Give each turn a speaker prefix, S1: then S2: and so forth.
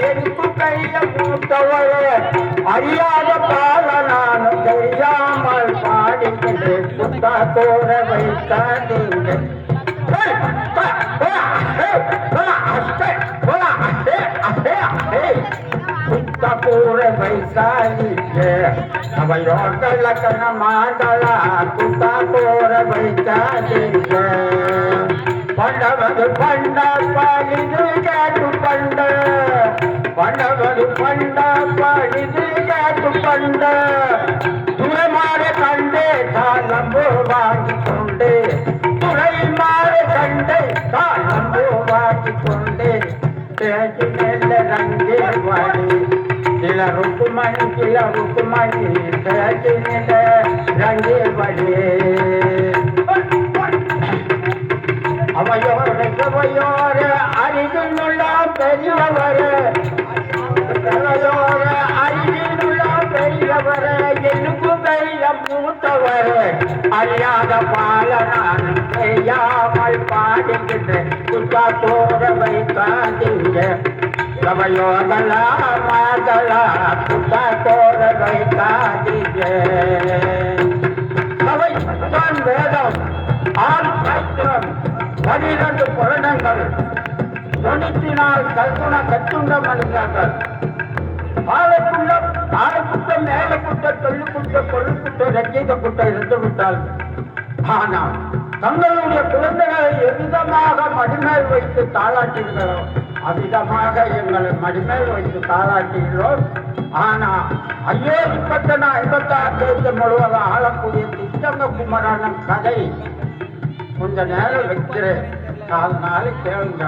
S1: எனக்கு கைய மூத்தவளே அறியாத பால நானும் தெரியாமல் பாடிக்கிட்டு குத்தா தோற வைக்காதீங்க குத்தா தோற வைக்காதீங்க அவையோட்டல கண்ண மாட்டலா குத்தா தோற வைக்காதீங்க பண்டவது பண்ட பாடிது கேட்டு பண்ட பண்டவது பண்ட பாடிது கேட்டு பண்ட துறைமாற கண்டே தான் நம்போ வாங்கி கொண்டே துறைமாற கண்டே தான் நம்போ வாங்கி கொண்டே பேச்சு நெல்ல ரங்கே வாடி கிள ருக்குமணி பேச்சு நெல்ல ரங்கே வாடி அவையோர அருகிலுள்ள பெரியவர் அருகிலுள்ள பெரியவர் எனக்கு பெரிய மூத்தவர் அறியாத பாலனான் செய்யாமல் பாடுகின்ற குத்தா தோற வைக்காதீங்க அவையோதலா மாதலா குத்தா தோற வைக்காதீங்க அவை தான் வேதம் ஆள் சாஸ்திரம் 12 புராணங்கள் 94 கல்பனா கட்டுண்ட மனிதர்கள் காலக்குட்டம் மேலக்குட்ட தொல்லுக்குட்ட கொள்ளுக்குட்ட ரஜித குட்ட இருந்து விட்டால் ஆனால் தங்களுடைய குழந்தைகளை எவ்விதமாக மடிமேல் வைத்து தாளாட்டிர்களோ அவ்விதமாக எங்களை மடிமேல் வைத்து தாளாட்டுகிறோம். ஆனா ஐயோ 56 தேசம் முழுவதும் ஆளக்கூடிய திட்டங்க குமரன் கதை கொஞ்ச நேரம் வைக்கிறேன். 4 நாள் கேளுங்க.